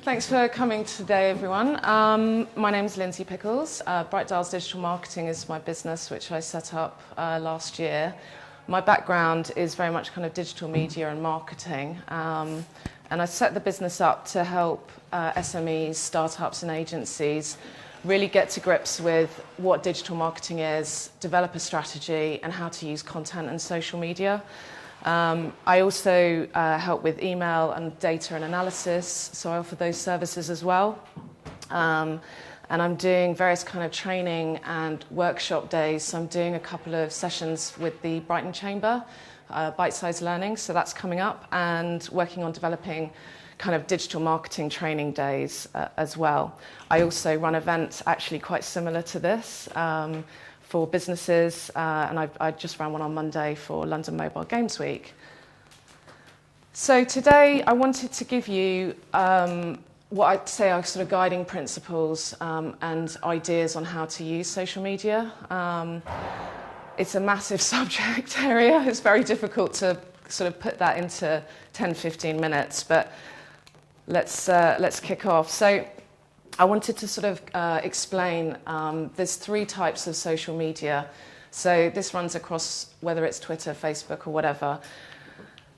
Thanks for coming today, everyone. My name is Lindsey Pickles. Bright Dials Digital Marketing is my business, which I set up last year. My background is very much kind of digital media and marketing. And I set the business up to help SMEs, startups and agencies really get to grips with what digital marketing is, develop a strategy, and how to use content and social media. I also help with email and data and analysis, so I offer those services as well. And I'm doing various kind of training and workshop days. So I'm doing a couple of sessions with the Brighton Chamber, bite-sized learning, so that's coming up, and working on developing kind of digital marketing training days as well. I also run events actually quite similar to this for businesses, and I just ran one on Monday for London Mobile Games Week. So today I wanted to give you what I'd say are sort of guiding principles and ideas on how to use social media. It's a massive subject area. It's very difficult to sort of put that into 10-15 minutes, but let's kick off. So I wanted to sort of explain there's three types of social media. So this runs across whether it's Twitter, Facebook, or whatever.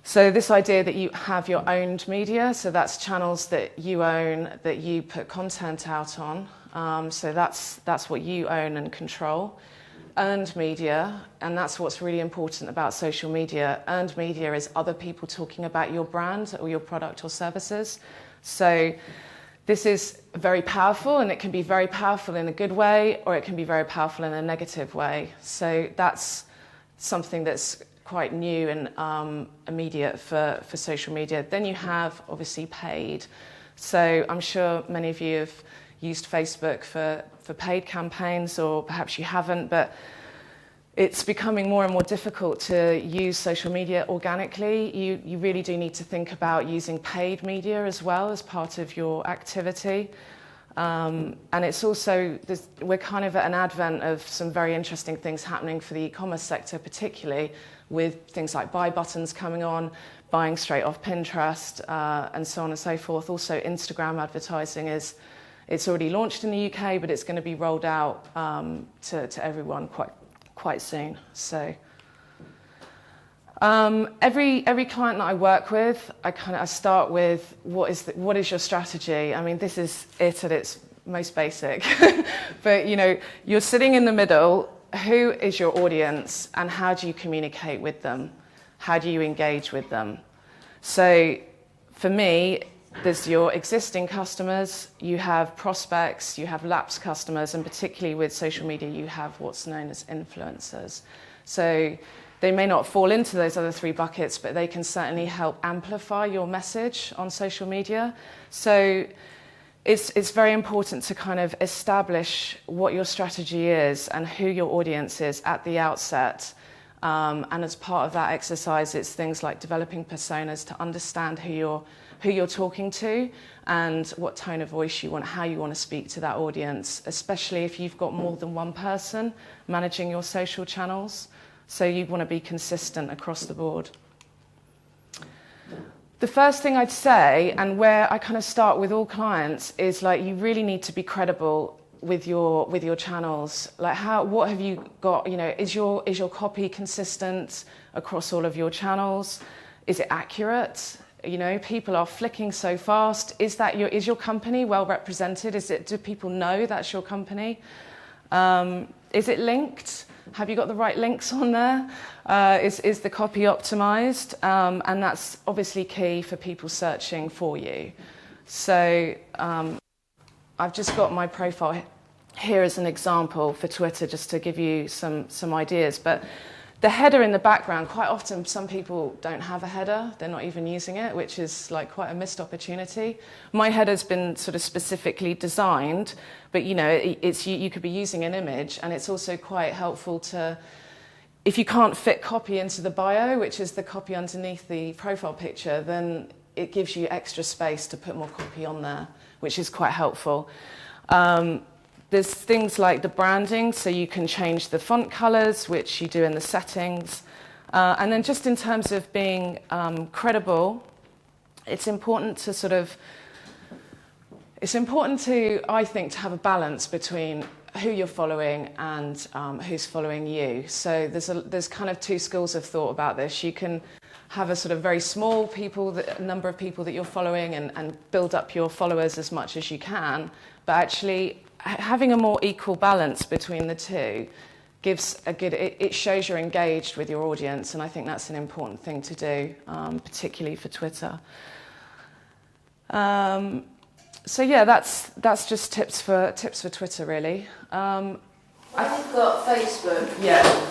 So this idea that you have your owned media, so that's channels that you own, that you put content out on. So that's what you own and control. Earned media, and that's what's really important about social media. Earned media is other people talking about your brand or your product or services. So this is very powerful, and it can be very powerful in a good way, or it can be very powerful in a negative way. So that's something that's quite new and immediate for social media. Then you have, obviously, paid. So I'm sure many of you have used Facebook for paid campaigns, or perhaps you haven't, but it's becoming more and more difficult to use social media organically. You really do need to think about using paid media as well as part of your activity. And it's also, we're kind of at an advent of some very interesting things happening for the e-commerce sector, particularly with things like buy buttons coming on, buying straight off Pinterest, and so on and so forth. Also, Instagram advertising it's already launched in the UK, but it's going to be rolled out to everyone quite soon. So every client that I work with, I start with what is your strategy? I mean, this is it at its most basic. But you're sitting in the middle. Who is your audience, and how do you communicate with them? How do you engage with them? So for me, there's your existing customers, you have prospects, you have lapsed customers, and particularly with social media, you have what's known as influencers. So they may not fall into those other three buckets, but they can certainly help amplify your message on social media. So it's very important to kind of establish what your strategy is and who your audience is at the outset. And as part of that exercise, it's things like developing personas to understand who you're talking to and what tone of voice you want, how you want to speak to that audience, especially if you've got more than one person managing your social channels. So you want to be consistent across the board. The first thing I'd say, and where I kind of start with all clients, is like you really need to be credible with your channels. Like what have you got? Is your copy consistent across all of your channels? Is it accurate? People are flicking so fast. Is your company well represented? Do people know that's your company? Is it linked? Have you got the right links on there? Is the copy optimized? And that's obviously key for people searching for you. So I've just got my profile here as an example for Twitter, just to give you some ideas. But the header in the background, quite often some people don't have a header. They're not even using it, which is like quite a missed opportunity. My header's been sort of specifically designed, but you could be using an image, and it's also quite helpful to, if you can't fit copy into the bio, which is the copy underneath the profile picture, then it gives you extra space to put more copy on there, which is quite helpful. There's things like the branding, so you can change the font colors, which you do in the settings. And then just in terms of being credible, it's important to sort of It's important to, I think, to have a balance between who you're following and who's following you. So there's kind of two schools of thought about this. You can have a sort of very small number of people that you're following and build up your followers as much as you can, but actually having a more equal balance between the two gives it shows you're engaged with your audience, and I think that's an important thing to do, particularly for Twitter. So yeah, that's just tips for Twitter, really. When you've got Facebook,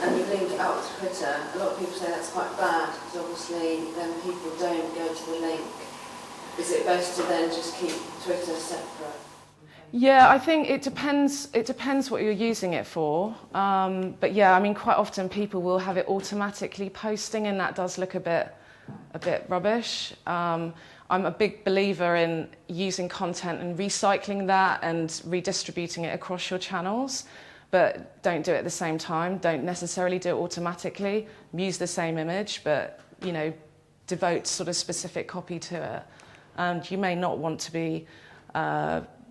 and you link it up to Twitter, a lot of people say that's quite bad because obviously then people don't go to the link. Is it best to then just keep Twitter separate? Yeah, I think it depends. It depends what you're using it for. But yeah, I mean, quite often people will have it automatically posting, and that does look a bit rubbish. I'm a big believer in using content and recycling that and redistributing it across your channels, but don't do it at the same time. Don't necessarily do it automatically. Use the same image, but devote sort of specific copy to it. And you may not want to be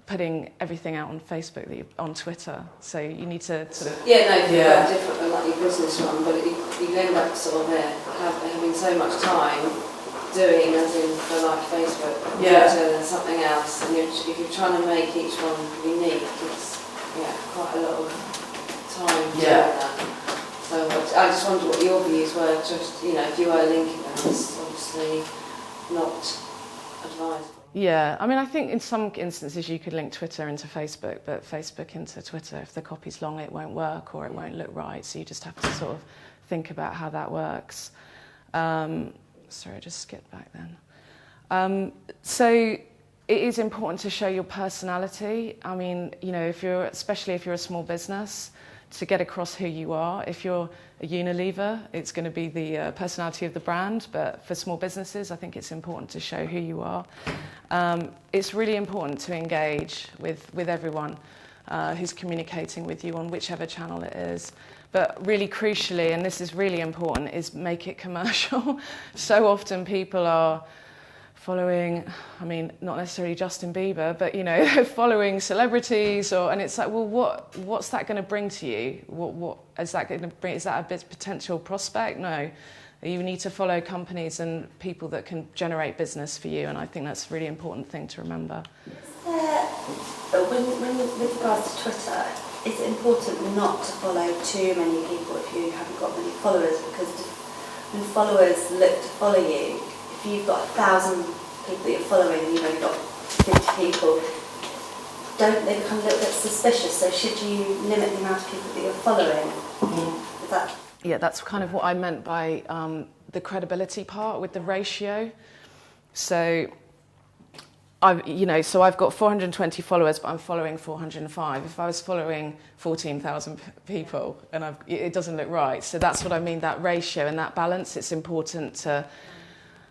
putting everything out on Facebook on Twitter, so you need to sort of different than like your business one, but you end up sort of having so much time doing, as in for like Facebook, Twitter and something else, and if you're trying to make each one unique, it's quite a lot of time doing that. So I just wondered what your views were. Just if you were linking them, it's obviously not advisable. Yeah, I mean, I think in some instances you could link Twitter into Facebook, but Facebook into Twitter, if the copy's long, it won't work or it won't look right. So you just have to sort of think about how that works. Sorry, I just skipped back then. So it is important to show your personality. I mean, especially if you're a small business, to get across who you are. If you're a Unilever, it's going to be the personality of the brand, but for small businesses, I think it's important to show who you are. It's really important to engage with everyone who's communicating with you on whichever channel it is. But really crucially, and this is really important, is make it commercial. So often people are following, I mean, not necessarily Justin Bieber, but following celebrities, and it's like, well, what's that going to bring to you? What is that going to bring? Is that a bit potential prospect? No, you need to follow companies and people that can generate business for you, and I think that's a really important thing to remember. With regards to Twitter, is it important not to follow too many people if you haven't got many followers? Because when followers look to follow you, if you've got 1,000 people that you're following and you've only got 50 people, don't they become a little bit suspicious? So should you limit the amount of people that you're following? Yeah, that's kind of what I meant by the credibility part with the ratio. So I've got 420 followers, but I'm following 405. If I was following 14,000 people, it doesn't look right. So that's what I mean, that ratio and that balance. It's important to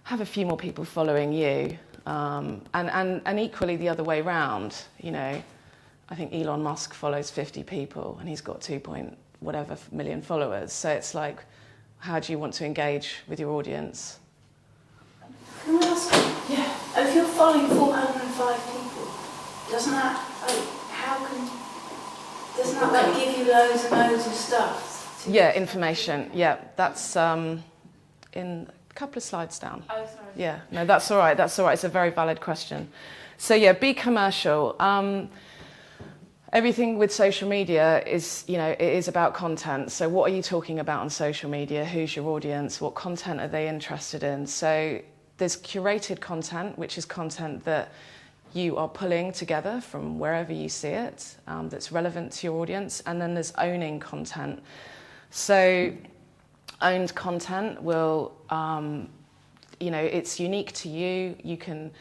have a few more people following you, and equally the other way round. I think Elon Musk follows 50 people, and he's got 2.whatever million followers. So it's like, how do you want to engage with your audience? Can I ask you? Yeah. If you're following 405 people, doesn't that give you loads and loads of stuff? Yeah, information. Yeah, that's in a couple of slides down. Oh, sorry. Yeah, no, that's all right. That's all right. It's a very valid question. So yeah, be commercial. Everything with social media is, it is about content. So what are you talking about on social media? Who's your audience? What content are they interested in? So there's curated content, which is content that you are pulling together from wherever you see it, that's relevant to your audience. And then there's owning content. So owned content will, it's unique to you. You can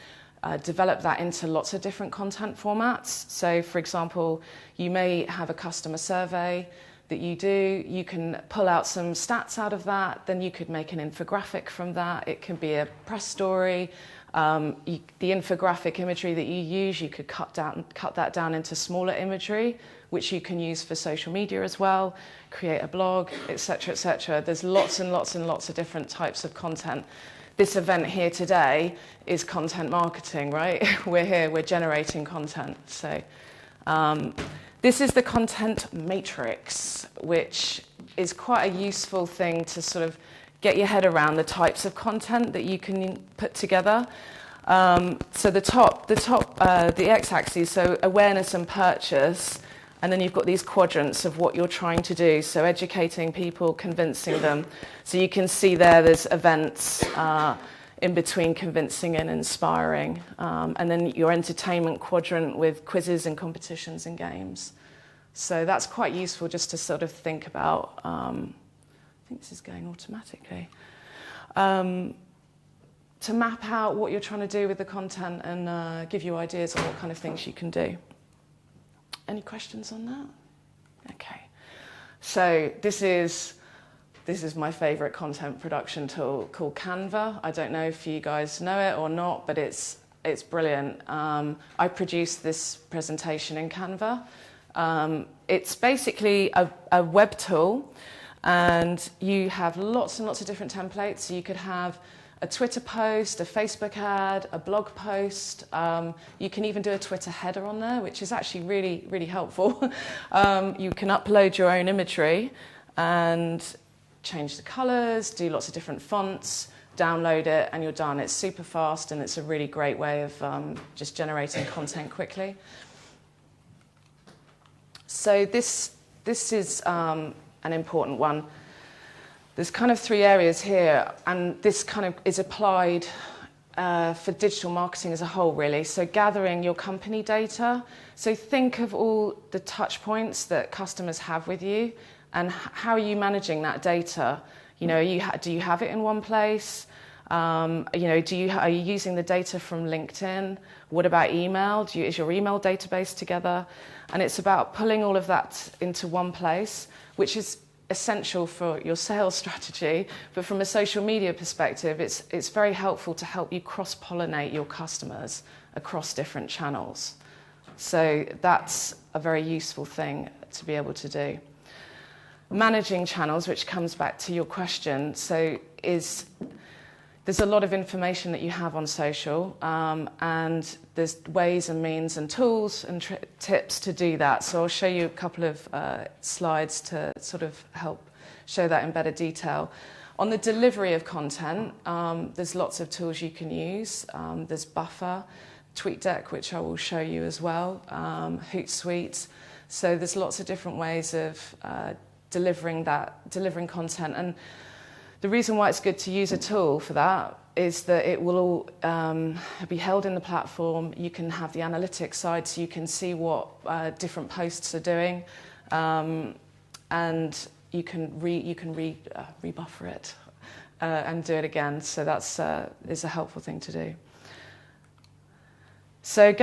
develop that into lots of different content formats. So for example, you may have a customer survey that you do, you can pull out some stats out of that, then you could make an infographic from that. It can be a press story. The infographic imagery that you use, you could cut that down into smaller imagery, which you can use for social media as well, create a blog, etc., etc. There's lots and lots and lots of different types of content this event here today is content marketing, right? We're here, we're generating content. So this is the content matrix, which is quite a useful thing to sort of get your head around the types of content that you can put together. So the x-axis, so awareness and purchase, and then you've got these quadrants of what you're trying to do. So educating people, convincing them. So you can see there's events in between convincing and inspiring. And then your entertainment quadrant with quizzes and competitions and games. So that's quite useful just to sort of think about. I think this is going automatically. To map out what you're trying to do with the content and give you ideas on what kind of things you can do. Any questions on that? Okay. So this is my favorite content production tool called Canva. I don't know if you guys know it or not, but it's brilliant. I produced this presentation in Canva. It's basically a web tool, and you have lots and lots of different templates. So you could have a Twitter post, a Facebook ad, a blog post. You can even do a Twitter header on there, which is actually really, really helpful. You can upload your own imagery and change the colors, do lots of different fonts, download it, and you're done. It's super fast, and it's a really great way of just generating content quickly. So this is an important one. There's kind of three areas here, and this kind of is applied for digital marketing as a whole, really. So gathering your company data. So think of all the touch points that customers have with you, and how are you managing that data? You know, do you have it in one place? You know, are you using the data from LinkedIn? What about email? Is your email database together? And it's about pulling all of that into one place, which is essential for your sales strategy, but from a social media perspective, it's very helpful to help you cross-pollinate your customers across different channels. So that's a very useful thing to be able to do. Managing channels, which comes back to your question, so there's a lot of information that you have on social, and there's ways and means and tools and tips to do that. So I'll show you a couple of slides to sort of help show that in better detail. On the delivery of content, there's lots of tools you can use. There's Buffer, TweetDeck, which I will show you as well, Hootsuite. So there's lots of different ways of delivering content. And the reason why it's good to use a tool for that is that it will all be held in the platform. You can have the analytics side, so you can see what different posts are doing, and you can rebuffer it and do it again. So that's is a helpful thing to do. So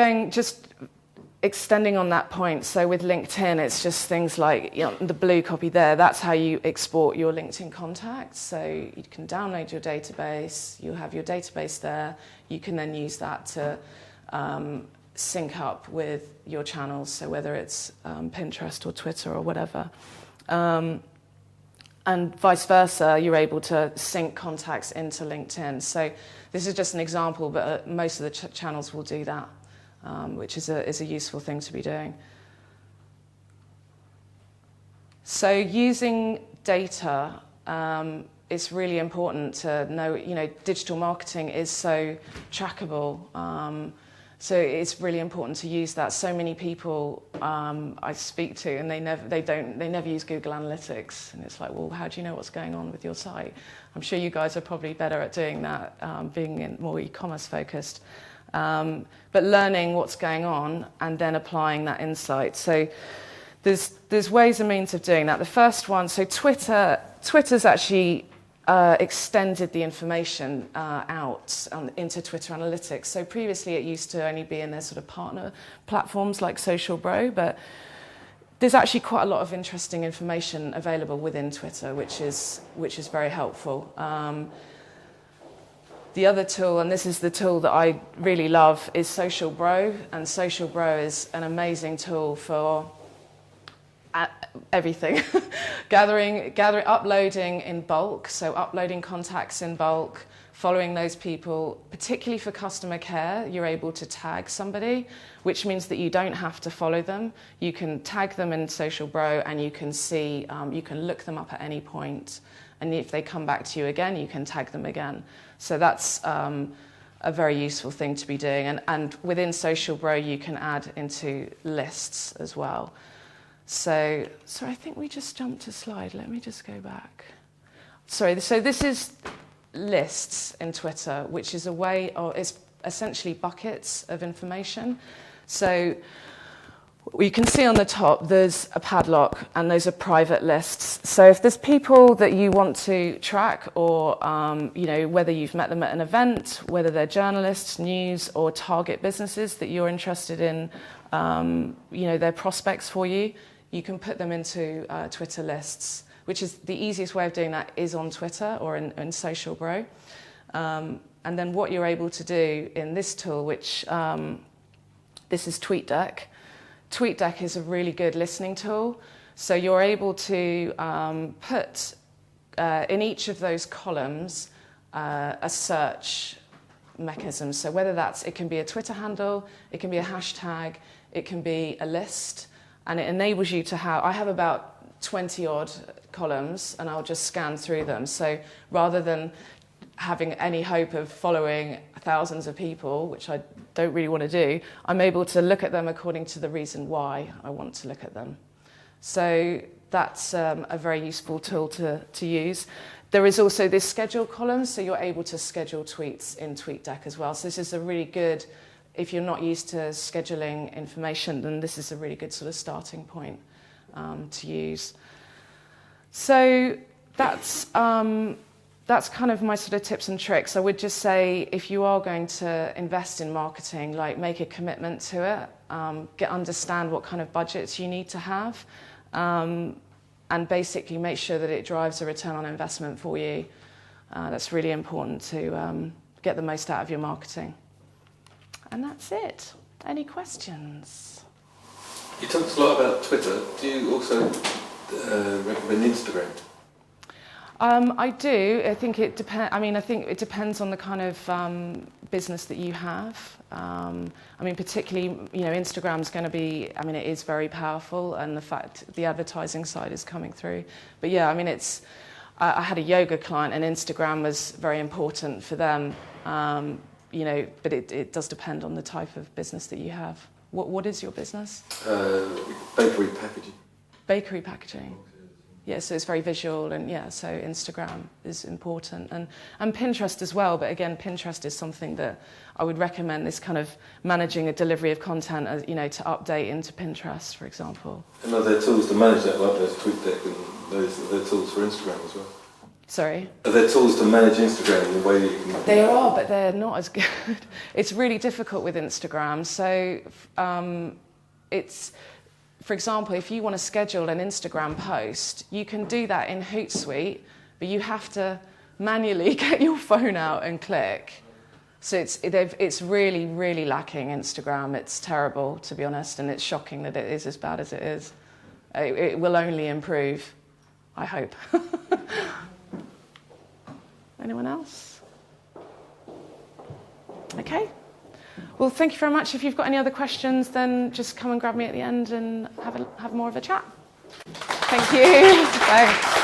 extending on that point, so with LinkedIn, it's just things like, you know, the blue copy there, that's how you export your LinkedIn contacts. So you can download your database, you have your database there, you can then use that to sync up with your channels, so whether it's Pinterest or Twitter or whatever. And vice versa, you're able to sync contacts into LinkedIn. So this is just an example, but most of the channels will do that. Which is a useful thing to be doing. So using data, it's really important to know, you know, digital marketing is so trackable. So it's really important to use that. So many people I speak to, and they never use Google Analytics, and it's like, well, how do you know what's going on with your site? I'm sure you guys are probably better at doing that, being more e-commerce focused. But learning what's going on and then applying that insight. So there's ways and means of doing that. The first one, so Twitter's actually extended the information out into Twitter Analytics. So previously it used to only be in their sort of partner platforms like Social Bro, but there's actually quite a lot of interesting information available within Twitter, which is very helpful. The other tool, and this is the tool that I really love, is Social Bro. And Social Bro is an amazing tool for everything. gathering, uploading in bulk, so uploading contacts in bulk, following those people, particularly for customer care, you're able to tag somebody, which means that you don't have to follow them. You can tag them in Social Bro and you can see, you can look them up at any point. And if they come back to you again, you can tag them again. So that's a very useful thing to be doing. And within Social Bro, you can add into lists as well. So I think we just jumped a slide. Let me just go back. Sorry, so this is lists in Twitter, which is a way of, it's essentially buckets of information. So you can see on the top, there's a padlock and those are private lists. So if there's people that you want to track or, you know, whether you've met them at an event, whether they're journalists, news or target businesses that you're interested in, you know, they're prospects for you, you can put them into Twitter lists, which is the easiest way of doing that is on Twitter or in Social Bro. And then what you're able to do in this tool, which this is TweetDeck. TweetDeck is a really good listening tool. So you're able to put in each of those columns a search mechanism. So whether that's, it can be a Twitter handle, it can be a hashtag, it can be a list, and it enables you to have, I have about 20 odd columns and I'll just scan through them. So rather than having any hope of following thousands of people, which I don't really want to do, I'm able to look at them according to the reason why I want to look at them. So that's a very useful tool to use. There is also this schedule column, so you're able to schedule tweets in TweetDeck as well. So this is a really good, if you're not used to scheduling information, then this is a really good sort of starting point to use. So that's kind of my sort of tips and tricks. I would just say if you are going to invest in marketing, like make a commitment to it, understand what kind of budgets you need to have, and basically make sure that it drives a return on investment for you. That's really important to get the most out of your marketing. And that's it. Any questions? You talked a lot about Twitter. Do you also recommend Instagram? I do. I think it depends. I mean, I think it depends on the kind of business that you have. I mean, particularly, you know, Instagram's going to be. I mean, it is very powerful, and the fact the advertising side is coming through. But yeah, I mean, it's. I had a yoga client, and Instagram was very important for them. You know, but it does depend on the type of business that you have. What is your business? Bakery packaging. Bakery packaging. Yeah, so it's very visual, and yeah, so Instagram is important, and Pinterest as well. But again, Pinterest is something that I would recommend. This kind of managing a delivery of content, as you know, to update into Pinterest, for example. And are there tools to manage that, like those TweetDeck and those? Are there tools for Instagram as well? Sorry? Are there tools to manage Instagram in the way that you can? They are, but they're not as good. It's really difficult with Instagram. So it's. For example, if you want to schedule an Instagram post, you can do that in Hootsuite, but you have to manually get your phone out and click. So it's really, really lacking, Instagram. It's terrible, to be honest, and it's shocking that it is as bad as it is. It will only improve, I hope. Anyone else? Okay. Well, thank you very much. If you've got any other questions, then just come and grab me at the end and have more of a chat. Thank you. Thanks.